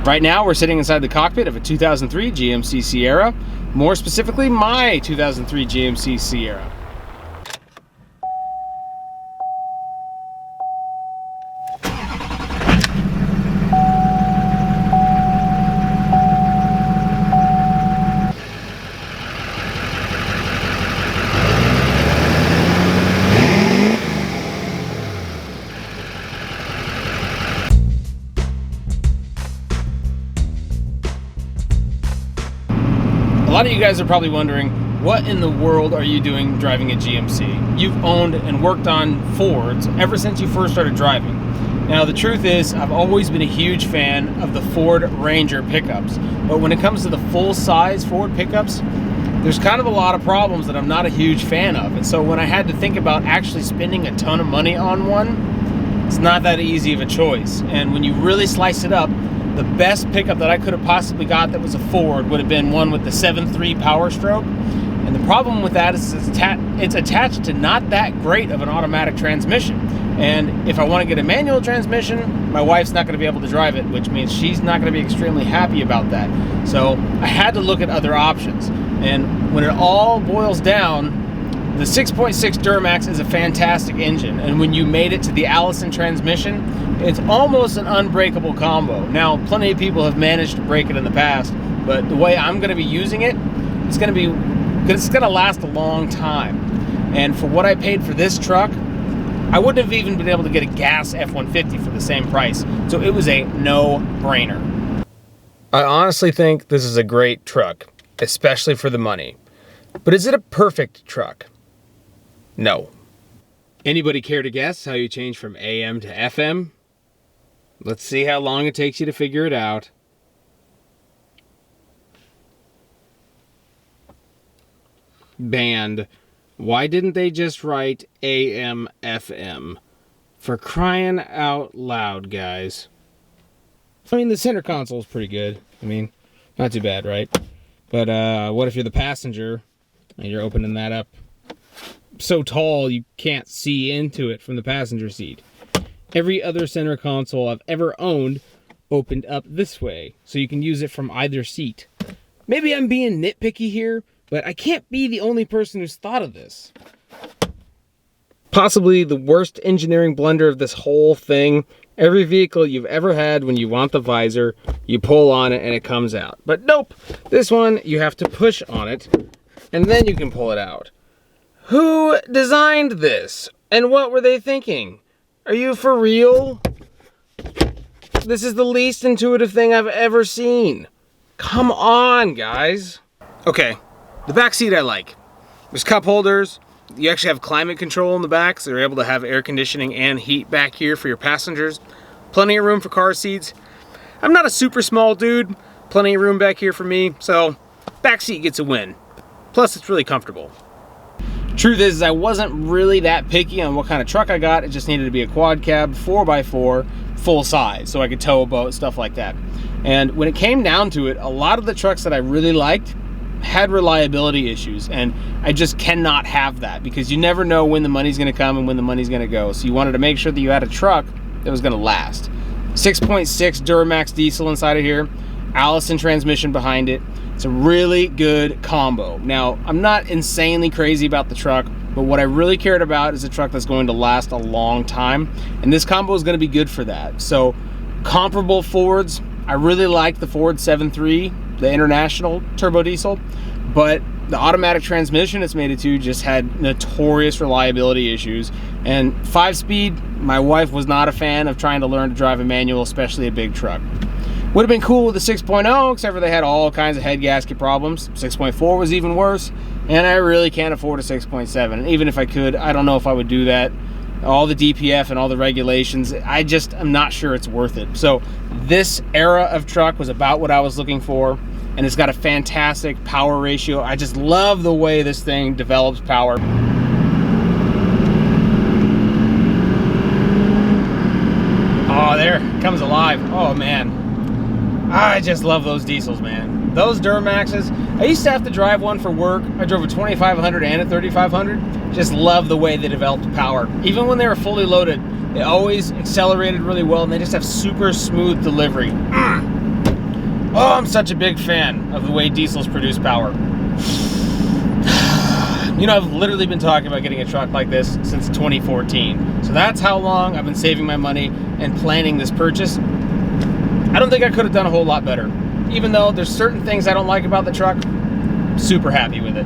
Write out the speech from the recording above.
Right now we're sitting inside the cockpit of a 2003 GMC Sierra, more specifically my 2003 GMC Sierra. A lot of you guys are probably wondering, what in the world are you doing driving a GMC? You've owned and worked on Fords ever since you first started driving. Now the truth is, I've always been a huge fan of the Ford Ranger pickups, but when it comes to the full-size Ford pickups, there's kind of a lot of problems that I'm not a huge fan of. And so when I had to think about actually spending a ton of money on one, it's not that easy of a choice. And when you really slice it up, the best pickup that I could have possibly got that was a Ford would have been one with the 7.3 Power Stroke. And the problem with that is it's attached to not that great of an automatic transmission. And if I want to get a manual transmission, my wife's not going to be able to drive it, which means she's not going to be extremely happy about that. So I had to look at other options. And when it all boils down, the 6.6 Duramax is a fantastic engine, and when you made it to the Allison transmission, it's almost an unbreakable combo. Now, plenty of people have managed to break it in the past, but the way I'm going to be using it, it's going to last a long time. And for what I paid for this truck, I wouldn't have even been able to get a gas F-150 for the same price. So it was a no-brainer. I honestly think this is a great truck, especially for the money. But is it a perfect truck? No. Anybody care to guess how you change from AM to FM? Let's see how long it takes you to figure it out. Band. Why didn't they just write AM, FM? For crying out loud, guys. I mean, the center console is pretty good. I mean, not too bad, right? But what if you're the passenger and you're opening that up so tall you can't see into it from the passenger seat? Every other center console I've ever owned opened up this way, so you can use it from either seat. Maybe I'm being nitpicky here, but I can't be the only person who's thought of this. Possibly the worst engineering blunder of this whole thing. Every vehicle you've ever had, when you want the visor, you pull on it and it comes out. But nope, this one you have to push on it and then you can pull it out. Who designed this? And what were they thinking? Are you for real? This is the least intuitive thing I've ever seen. Come on, guys. Okay, the back seat I like. There's cup holders. You actually have climate control in the back, so you're able to have air conditioning and heat back here for your passengers. Plenty of room for car seats. I'm not a super small dude. Plenty of room back here for me, so back seat gets a win. Plus, it's really comfortable. Truth is, I wasn't really that picky on what kind of truck I got. It just needed to be a quad cab, 4x4, full size, so I could tow a boat, stuff like that. And when it came down to it, a lot of the trucks that I really liked had reliability issues, and I just cannot have that because you never know when the money's going to come and when the money's going to go. So you wanted to make sure that you had a truck that was going to last. 6.6 Duramax diesel inside of here, Allison transmission behind it. It's a really good combo. Now, I'm not insanely crazy about the truck, but what I really cared about is a truck that's going to last a long time, and this combo is going to be good for that. So comparable Fords, I really like the Ford 7.3, the International turbo diesel, but the automatic transmission it's made it to just had notorious reliability issues. And 5-speed, my wife was not a fan of trying to learn to drive a manual, especially a big truck. Would have been cool with the 6.0, except for they had all kinds of head gasket problems. 6.4 was even worse, and I really can't afford a 6.7. And even if I could, I don't know if I would do that. All the DPF and all the regulations, I'm not sure it's worth it. So this era of truck was about what I was looking for, and it's got a fantastic power ratio. I just love the way this thing develops power. Oh, there it comes alive. Oh man, I just love those diesels, man. Those Duramaxes, I used to have to drive one for work. I drove a 2500 and a 3500. Just love the way they developed power. Even when they were fully loaded, they always accelerated really well, and they just have super smooth delivery. Oh, I'm such a big fan of the way diesels produce power. You know, I've literally been talking about getting a truck like this since 2014. So that's how long I've been saving my money and planning this purchase. I don't think I could have done a whole lot better. Even though there's certain things I don't like about the truck, super happy with it.